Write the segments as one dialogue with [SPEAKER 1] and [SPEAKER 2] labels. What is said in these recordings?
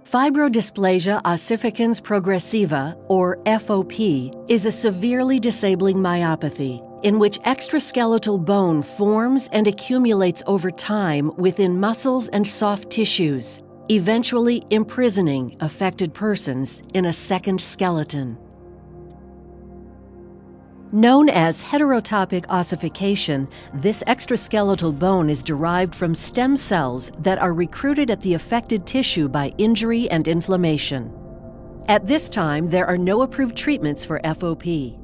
[SPEAKER 1] Fibrodysplasia ossificans progressiva, or FOP, is a severely disabling myopathy in which extraskeletal bone forms and accumulates over time within muscles and soft tissues, eventually imprisoning affected persons in a second skeleton. Known as heterotopic ossification, this extraskeletal bone is derived from stem cells that are recruited at the affected tissue by injury and inflammation. At this time, there are no approved treatments for FOP.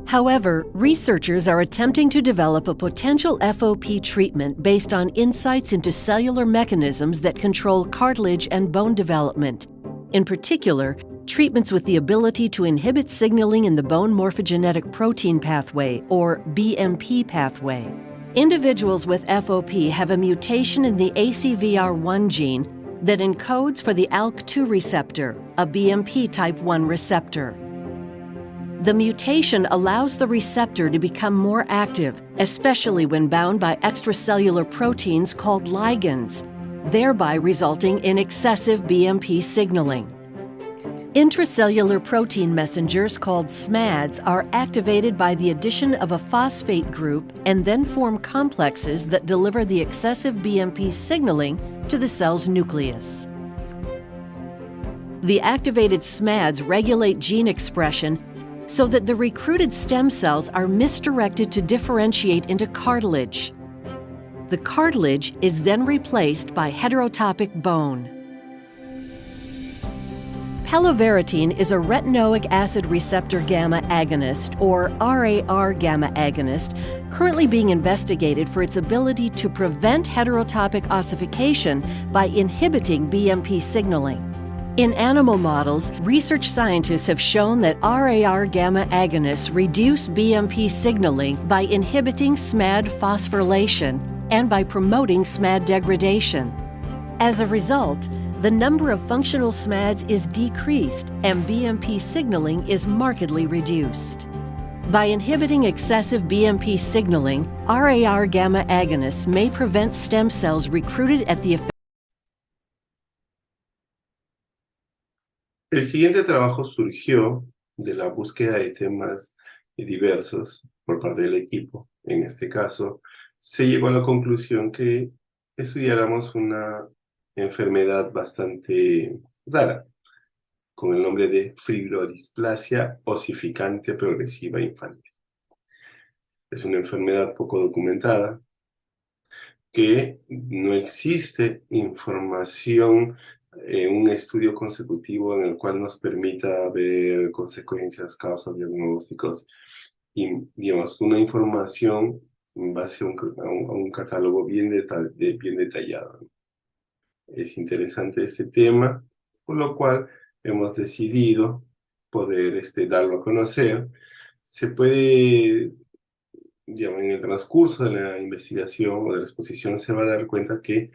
[SPEAKER 1] However, researchers are attempting to develop a potential FOP treatment based on insights into cellular mechanisms that control cartilage and bone development. In particular, treatments with the ability to inhibit signaling in the bone morphogenetic protein pathway, or BMP pathway. Individuals with FOP have a mutation in the ACVR1 gene that encodes for the ALK2 receptor, a BMP type 1 receptor. The mutation allows the receptor to become more active, especially when bound by extracellular proteins called ligands, thereby resulting in excessive BMP signaling. Intracellular protein messengers called SMADs are activated by the addition of a phosphate group and then form complexes that deliver the excessive BMP signaling to the cell's nucleus. The activated SMADs regulate gene expression so that the recruited stem cells are misdirected to differentiate into cartilage. The cartilage is then replaced by heterotopic bone. Palovarotene is a retinoic acid receptor gamma agonist, or RAR gamma agonist, currently being investigated for its ability to prevent heterotopic ossification by inhibiting BMP signaling. In animal models, research scientists have shown that RAR gamma agonists reduce BMP signaling by inhibiting SMAD phosphorylation and by promoting SMAD degradation. As a result, the number of functional SMADs is decreased and BMP signaling is markedly reduced. By inhibiting excessive BMP signaling, RAR gamma agonists may prevent stem cells recruited at the
[SPEAKER 2] El siguiente trabajo surgió de la búsqueda de temas diversos por parte del equipo. En este caso, se llegó a la conclusión que estudiáramos una enfermedad bastante rara, con el nombre de fibrodisplasia ossificante progresiva infantil. Es una enfermedad poco documentada, que no existe información en un estudio consecutivo en el cual nos permita ver consecuencias, causas, diagnósticos y, digamos, una información en base a un catálogo bien detallado. Es interesante este tema, por lo cual hemos decidido poder darlo a conocer. Se puede, digamos, en el transcurso de la investigación o de la exposición se va a dar cuenta que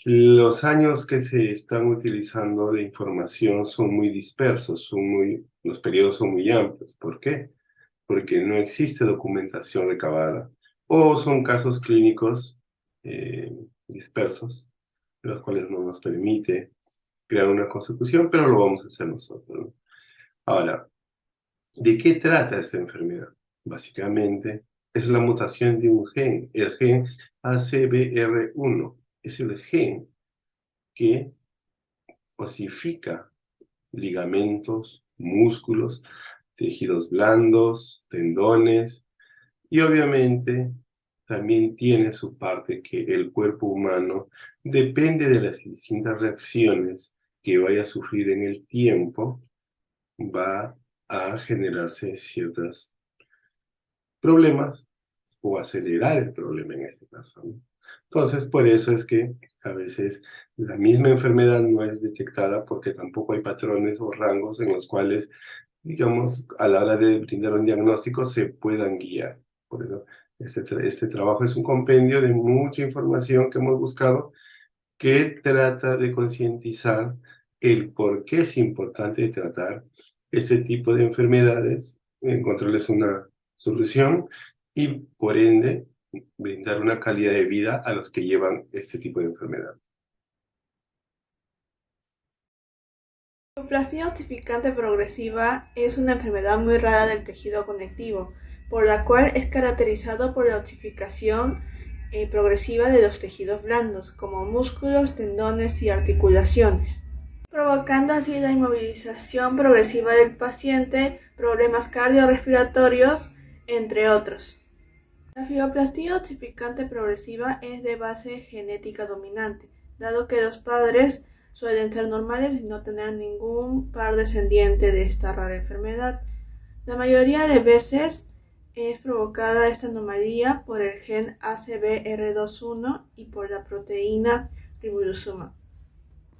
[SPEAKER 2] los años que se están utilizando de información son muy dispersos, los periodos son muy amplios. ¿Por qué? Porque no existe documentación recabada o son casos clínicos dispersos, los cuales no nos permite crear una consecución, pero lo vamos a hacer nosotros, ¿no? Ahora, ¿de qué trata esta enfermedad? Básicamente, es la mutación de un gen, el gen ACVR1. Es el gen que osifica ligamentos, músculos, tejidos blandos, tendones, y obviamente también tiene su parte que el cuerpo humano depende de las distintas reacciones que vaya a sufrir en el tiempo, va a generarse ciertos problemas o acelerar el problema en este caso, ¿no? Entonces, por eso es que a veces la misma enfermedad no es detectada porque tampoco hay patrones o rangos en los cuales, digamos, a la hora de brindar un diagnóstico se puedan guiar. Por eso este trabajo es un compendio de mucha información que hemos buscado que trata de concientizar el por qué es importante tratar este tipo de enfermedades, encontrarles una solución y, por ende, brindar una calidad de vida a los que llevan este tipo de enfermedad.
[SPEAKER 3] Fibroplasia ossificante progresiva es una enfermedad muy rara del tejido conectivo, por la cual es caracterizado por la ossificación progresiva de los tejidos blandos, como músculos, tendones y articulaciones, provocando así la inmovilización progresiva del paciente, problemas cardiorrespiratorios, entre otros. La fibroplasia ossificante progresiva es de base genética dominante, dado que los padres suelen ser normales y no tener ningún par descendiente de esta rara enfermedad. La mayoría de veces es provocada esta anomalía por el gen ACVR21 y por la proteína ribosoma.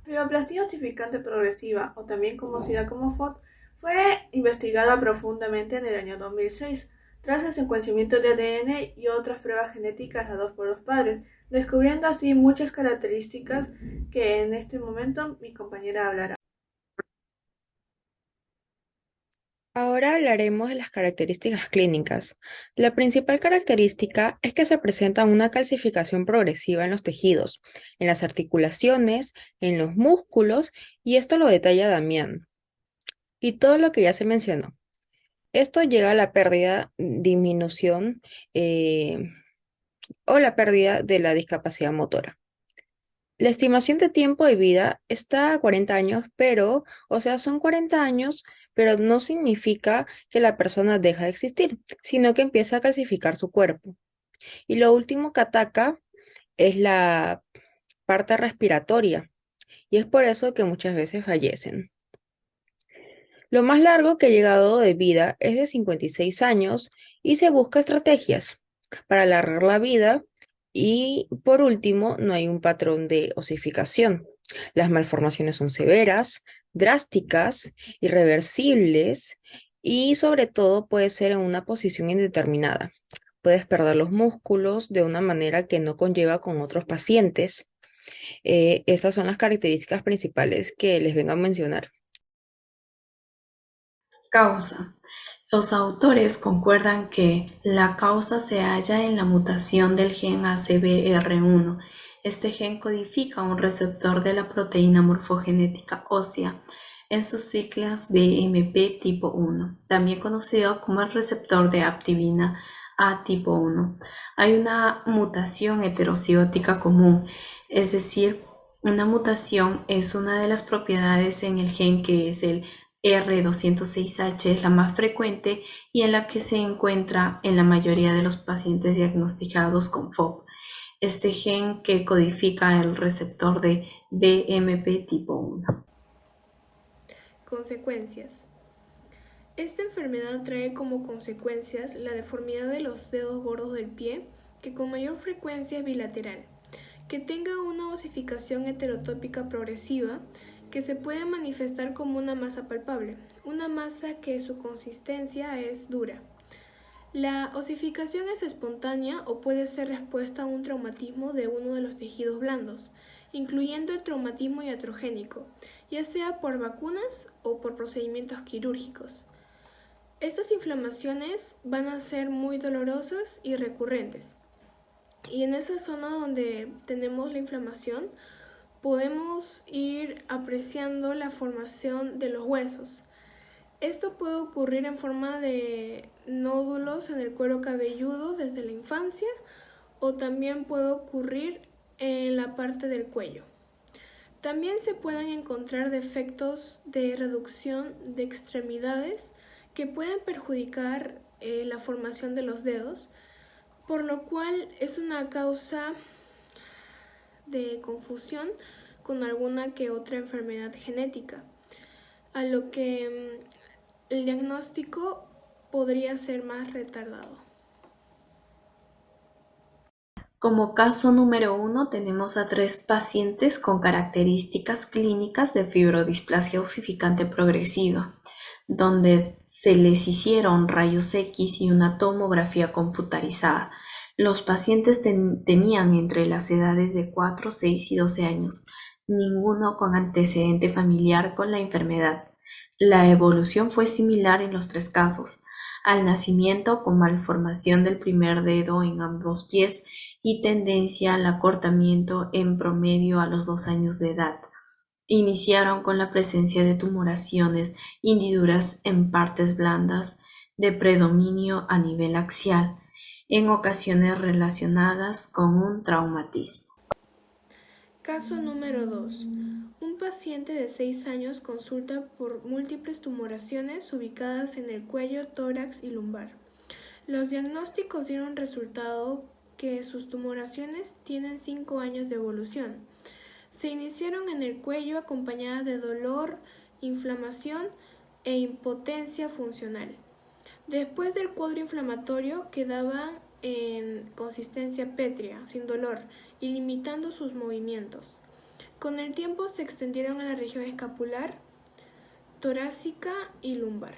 [SPEAKER 3] La fibroplasia ossificante progresiva, o también conocida como FOD, fue investigada profundamente en el año 2006, tras el secuenciamiento de ADN y otras pruebas genéticas dadas por los padres, descubriendo así muchas características que en este momento mi compañera hablará.
[SPEAKER 4] Ahora hablaremos de las características clínicas. La principal característica es que se presenta una calcificación progresiva en los tejidos, en las articulaciones, en los músculos, y esto lo detalla Damián. Y todo lo que ya se mencionó. Esto llega a la pérdida, disminución o la pérdida de la discapacidad motora. La estimación de tiempo de vida está a 40 años, pero, o sea, son 40 años, pero no significa que la persona deja de existir, sino que empieza a calcificar su cuerpo. Y lo último que ataca es la parte respiratoria, y es por eso que muchas veces fallecen. Lo más largo que ha llegado de vida es de 56 años y se busca estrategias para alargar la vida y por último no hay un patrón de osificación. Las malformaciones son severas, drásticas, irreversibles y sobre todo puede ser en una posición indeterminada. Puedes perder los músculos de una manera que no conlleva con otros pacientes. Estas son las características principales que les vengo a mencionar.
[SPEAKER 5] Causa. Los autores concuerdan que la causa se halla en la mutación del gen ACVR1. Este gen codifica un receptor de la proteína morfogenética ósea, en sus siglas BMP tipo 1, también conocido como el receptor de aptivina A tipo 1. Hay una mutación heterozigótica común, es decir, una mutación es una de las propiedades en el gen que es el R206H es la más frecuente y en la que se encuentra en la mayoría de los pacientes diagnosticados con FOP. Este gen que codifica el receptor de BMP tipo 1.
[SPEAKER 3] Consecuencias. Esta enfermedad trae como consecuencias la deformidad de los dedos gordos del pie, que con mayor frecuencia es bilateral, que tenga una osificación heterotópica progresiva, que se puede manifestar como una masa palpable, una masa que su consistencia es dura. La osificación es espontánea o puede ser respuesta a un traumatismo de uno de los tejidos blandos, incluyendo el traumatismo iatrogénico, ya sea por vacunas o por procedimientos quirúrgicos. Estas inflamaciones van a ser muy dolorosas y recurrentes. Y en esa zona donde tenemos la inflamación, podemos ir apreciando la formación de los huesos. Esto puede ocurrir en forma de nódulos en el cuero cabelludo desde la infancia o también puede ocurrir en la parte del cuello. También se pueden encontrar defectos de reducción de extremidades que pueden perjudicar la formación de los dedos, por lo cual es una causa de confusión con alguna que otra enfermedad genética, a lo que el diagnóstico podría ser más retardado.
[SPEAKER 5] Como caso número 1 tenemos a 3 pacientes con características clínicas de fibrodisplasia osificante progresiva, donde se les hicieron rayos X y una tomografía computarizada. Los pacientes tenían entre las edades de 4, 6 y 12 años, ninguno con antecedente familiar con la enfermedad. La evolución fue similar en los 3 casos: al nacimiento con malformación del primer dedo en ambos pies y tendencia al acortamiento en promedio a los 2 años de edad. Iniciaron con la presencia de tumoraciones, hendiduras en partes blandas de predominio a nivel axial, en ocasiones relacionadas con un traumatismo.
[SPEAKER 3] Caso número 2. Un paciente de 6 años consulta por múltiples tumoraciones ubicadas en el cuello, tórax y lumbar. Los diagnósticos dieron resultado que sus tumoraciones tienen 5 años de evolución. Se iniciaron en el cuello acompañadas de dolor, inflamación e impotencia funcional. Después del cuadro inflamatorio quedaban en consistencia pétrea, sin dolor y limitando sus movimientos. Con el tiempo se extendieron a la región escapular, torácica y lumbar.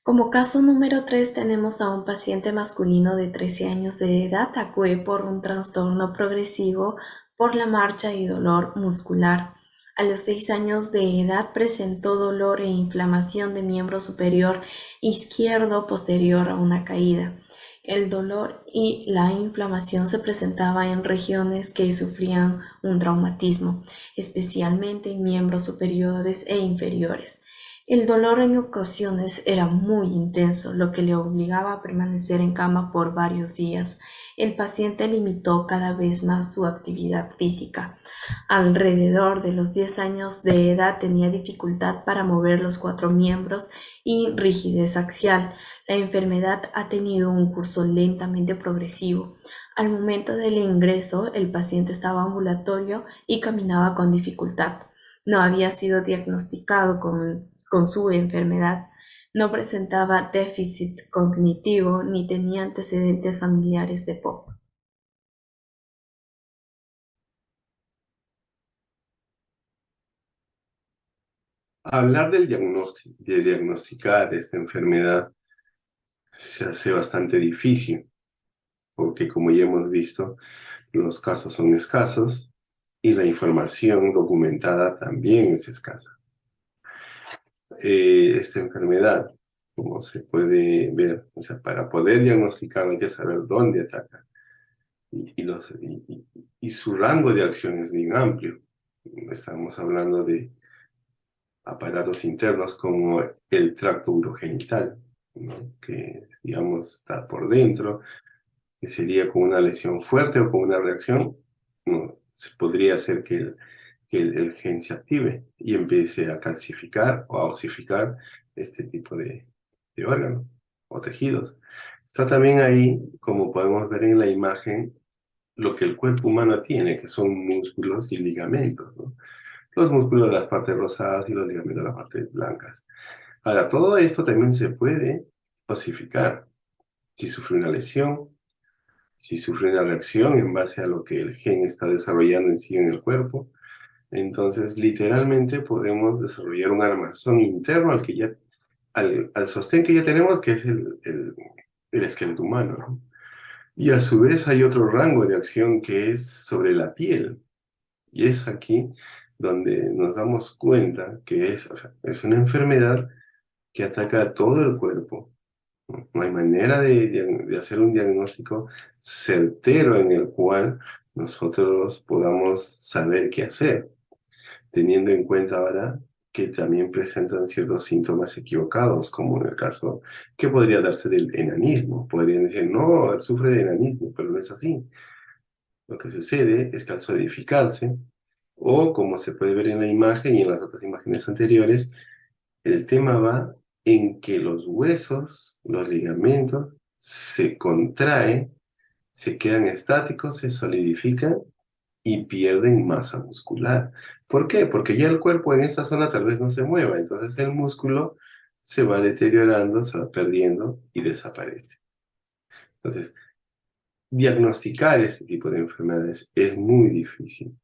[SPEAKER 5] Como caso número 3 tenemos a un paciente masculino de 13 años de edad, acude por un trastorno progresivo por la marcha y dolor muscular. A los 6 años de edad presentó dolor e inflamación de miembro superior izquierdo posterior a una caída. El dolor y la inflamación se presentaba en regiones que sufrían un traumatismo, especialmente en miembros superiores e inferiores. El dolor en ocasiones era muy intenso, lo que le obligaba a permanecer en cama por varios días. El paciente limitó cada vez más su actividad física. Alrededor de los 10 años de edad tenía dificultad para mover los 4 miembros y rigidez axial. La enfermedad ha tenido un curso lentamente progresivo. Al momento del ingreso, el paciente estaba ambulatorio y caminaba con dificultad. No había sido diagnosticado con su enfermedad, no presentaba déficit cognitivo ni tenía antecedentes familiares de POC.
[SPEAKER 2] Hablar de diagnosticar esta enfermedad se hace bastante difícil, porque como ya hemos visto, los casos son escasos y la información documentada también es escasa. Esta enfermedad, como se puede ver, o sea, para poder diagnosticar hay que saber dónde ataca y su rango de acción es bien amplio. Estamos hablando de aparatos internos como el tracto urogenital, ¿no? Que, digamos, está por dentro, que sería con una lesión fuerte o con una reacción, ¿no? Se podría hacer que el gen se active y empiece a calcificar o a osificar este tipo de órganos o tejidos. Está también ahí, como podemos ver en la imagen, lo que el cuerpo humano tiene, que son músculos y ligamentos, ¿no? Los músculos de las partes rosadas y los ligamentos de las partes blancas. Ahora, todo esto también se puede osificar si sufre una lesión, si sufre una reacción en base a lo que el gen está desarrollando en sí en el cuerpo. Entonces, literalmente podemos desarrollar un armazón interno al sostén que ya tenemos, que es el esqueleto humano, ¿no? Y a su vez hay otro rango de acción que es sobre la piel. Y es aquí donde nos damos cuenta que o sea, es una enfermedad que ataca a todo el cuerpo. No, no hay manera de hacer un diagnóstico certero en el cual nosotros podamos saber qué hacer, teniendo en cuenta ahora que también presentan ciertos síntomas equivocados, como en el caso que podría darse del enanismo. Podrían decir, no, él sufre de enanismo, pero no es así. Lo que sucede es que al solidificarse, o como se puede ver en la imagen y en las otras imágenes anteriores, el tema va en que los huesos, los ligamentos, se contraen, se quedan estáticos, se solidifican y pierden masa muscular. ¿Por qué? Porque ya el cuerpo en esa zona tal vez no se mueva, entonces el músculo se va deteriorando, se va perdiendo y desaparece. Entonces, diagnosticar este tipo de enfermedades es muy difícil.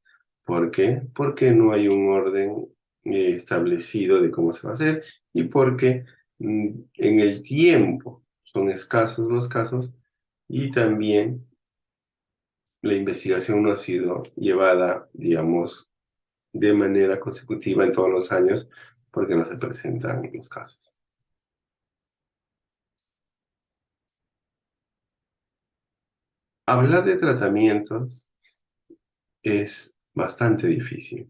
[SPEAKER 2] ¿Por qué? Porque no hay un orden establecido de cómo se va a hacer y porque en el tiempo son escasos los casos y también la investigación no ha sido llevada, digamos, de manera consecutiva en todos los años porque no se presentan los casos. Hablar de tratamientos es bastante difícil.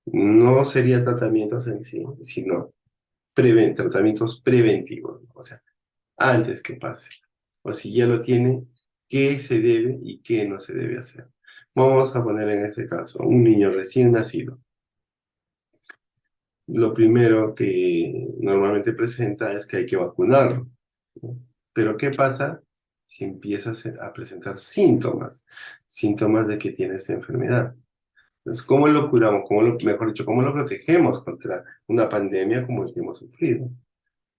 [SPEAKER 2] No sería tratamientos en sí, sino tratamientos preventivos, o sea, antes que pase. O si ya lo tiene, qué se debe y qué no se debe hacer. Vamos a poner en este caso un niño recién nacido. Lo primero que normalmente presenta es que hay que vacunarlo, ¿no? Pero ¿qué pasa si empiezas a presentar síntomas? Síntomas de que tiene esta enfermedad. Entonces, ¿cómo lo curamos? Mejor dicho, ¿cómo lo protegemos contra una pandemia como el que hemos sufrido?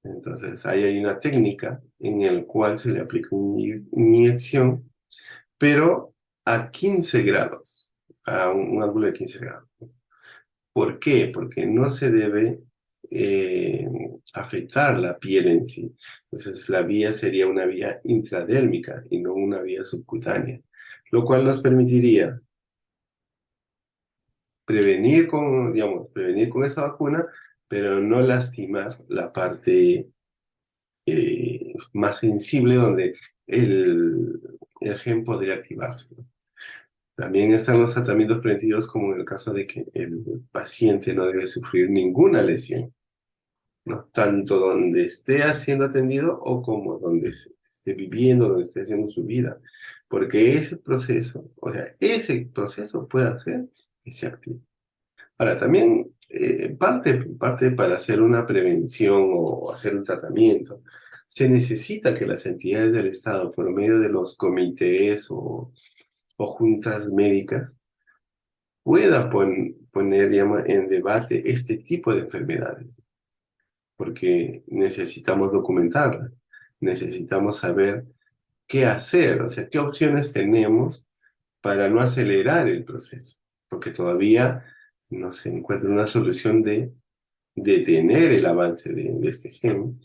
[SPEAKER 2] Entonces, ahí hay una técnica en la cual se le aplica una inyección, pero a 15 grados, a un ángulo de 15 grados. ¿Por qué? Porque no se debe eh, afectar la piel en sí. Entonces, la vía sería una vía intradérmica y no una vía subcutánea, lo cual nos permitiría prevenir con esta vacuna, pero no lastimar la parte más sensible donde el gen podría activarse, ¿no? También están los tratamientos preventivos como en el caso de que el paciente no debe sufrir ninguna lesión, ¿no? Tanto donde esté siendo atendido o como donde esté viviendo, donde esté haciendo su vida. Porque ese proceso puede hacer que se active. Ahora, también parte para hacer una prevención o hacer un tratamiento, se necesita que las entidades del Estado, por medio de los comités o juntas médicas, pueda poner, digamos, en debate este tipo de enfermedades, porque necesitamos documentarlas, necesitamos saber qué hacer, o sea, qué opciones tenemos para no acelerar el proceso, porque todavía no se encuentra una solución de detener el avance de este gen,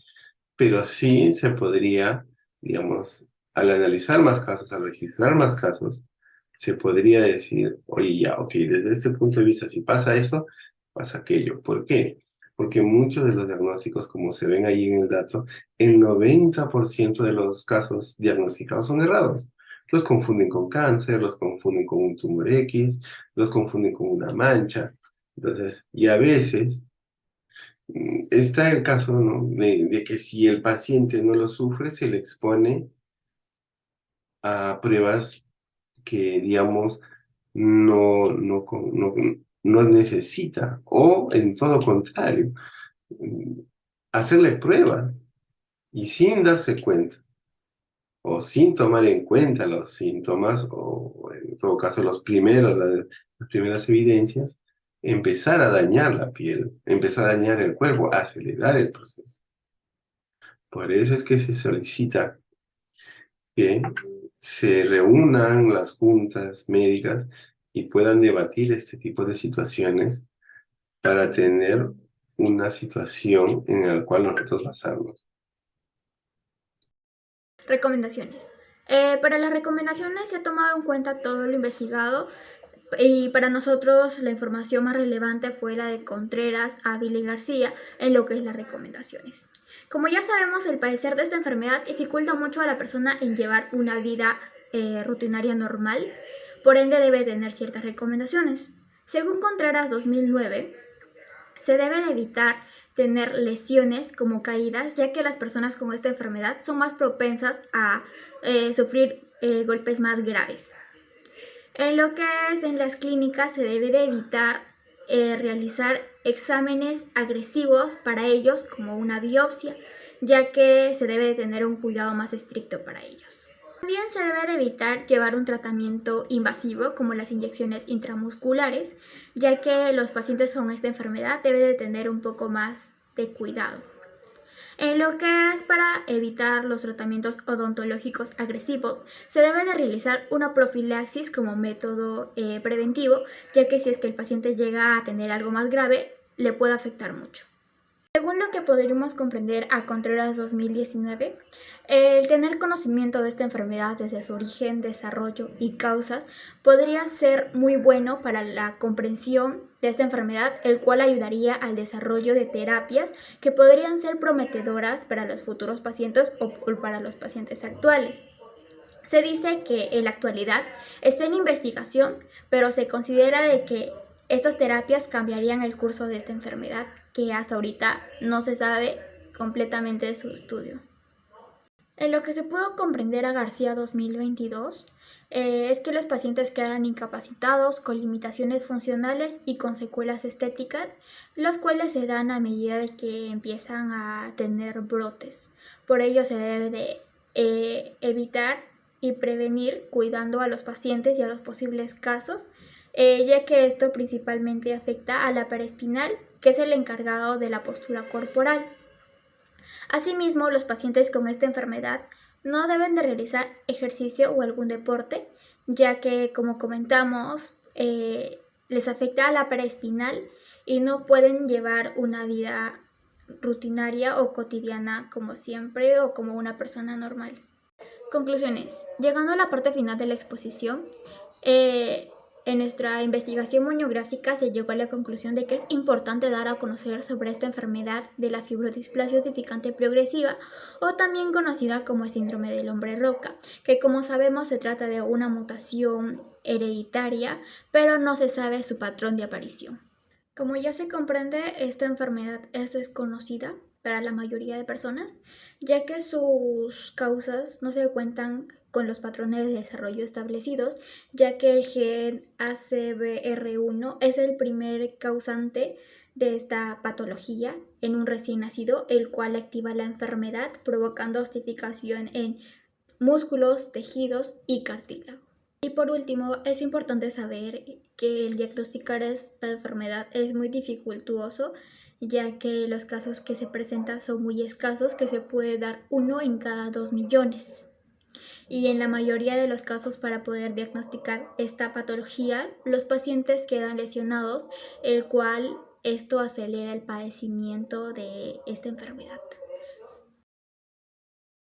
[SPEAKER 2] pero sí se podría, digamos, al analizar más casos, al registrar más casos, se podría decir, oye, ya, ok, desde este punto de vista, si pasa eso, pasa aquello. ¿Por qué? Porque muchos de los diagnósticos, como se ven ahí en el dato, el 90% de los casos diagnosticados son errados. Los confunden con cáncer, los confunden con un tumor X, los confunden con una mancha. Entonces, y a veces está el caso, ¿no? De que si el paciente no lo sufre, se le expone a pruebas que, digamos, no necesita, o en todo contrario, mm, hacerle pruebas y sin darse cuenta, o sin tomar en cuenta los síntomas, o en todo caso las primeras evidencias, empezar a dañar la piel, empezar a dañar el cuerpo, acelerar el proceso. Por eso es que se solicita que se reúnan las juntas médicas y puedan debatir este tipo de situaciones para tener una situación en la cual nosotros basarnos.
[SPEAKER 6] Recomendaciones. Para las recomendaciones se ha tomado en cuenta todo lo investigado y para nosotros la información más relevante fue la de Contreras, Ávila y García en lo que es las recomendaciones. Como ya sabemos, el padecer de esta enfermedad dificulta mucho a la persona en llevar una vida rutinaria normal, por ende debe tener ciertas recomendaciones. Según Contreras 2009, se debe de evitar tener lesiones como caídas, ya que las personas con esta enfermedad son más propensas a sufrir golpes más graves. En lo que es en las clínicas se debe de evitar realizar exámenes agresivos para ellos como una biopsia, ya que se debe de tener un cuidado más estricto para ellos. También se debe de evitar llevar un tratamiento invasivo como las inyecciones intramusculares, ya que los pacientes con esta enfermedad deben de tener un poco más de cuidado. En lo que es para evitar los tratamientos odontológicos agresivos, se debe de realizar una profilaxis como método preventivo, ya que si es que el paciente llega a tener algo más grave, le puede afectar mucho. Según lo que podríamos comprender a Contreras 2019, el tener conocimiento de esta enfermedad desde su origen, desarrollo y causas podría ser muy bueno para la comprensión de esta enfermedad, el cual ayudaría al desarrollo de terapias que podrían ser prometedoras para los futuros pacientes o para los pacientes actuales. Se dice que en la actualidad está en investigación, pero se considera de que estas terapias cambiarían el curso de esta enfermedad, que hasta ahorita no se sabe completamente de su estudio. En lo que se pudo comprender a García 2022, es que los pacientes quedan incapacitados con limitaciones funcionales y con secuelas estéticas, los cuales se dan a medida de que empiezan a tener brotes. Por ello se debe de evitar y prevenir cuidando a los pacientes y a los posibles casos, ya que esto principalmente afecta a la paraespinal, que es el encargado de la postura corporal. Asimismo, los pacientes con esta enfermedad no deben de realizar ejercicio o algún deporte, ya que, como comentamos, les afecta a la paraespinal y no pueden llevar una vida rutinaria o cotidiana como siempre o como una persona normal. Conclusiones. Llegando a la parte final de la exposición, en nuestra investigación monográfica se llegó a la conclusión de que es importante dar a conocer sobre esta enfermedad de la fibrodisplasia ossificante progresiva, o también conocida como el síndrome del hombre roca, que como sabemos se trata de una mutación hereditaria, pero no se sabe su patrón de aparición. Como ya se comprende, esta enfermedad es desconocida para la mayoría de personas, ya que sus causas no se cuentan con los patrones de desarrollo establecidos, ya que el gen ACVR1 es el primer causante de esta patología en un recién nacido, el cual activa la enfermedad provocando ossificación en músculos, tejidos y cartílago. Y por último, es importante saber que el diagnosticar esta enfermedad es muy dificultoso, ya que los casos que se presentan son muy escasos, que se puede dar 1 en cada 2 millones. Y en la mayoría de los casos, para poder diagnosticar esta patología, los pacientes quedan lesionados, el cual esto acelera el padecimiento de esta enfermedad.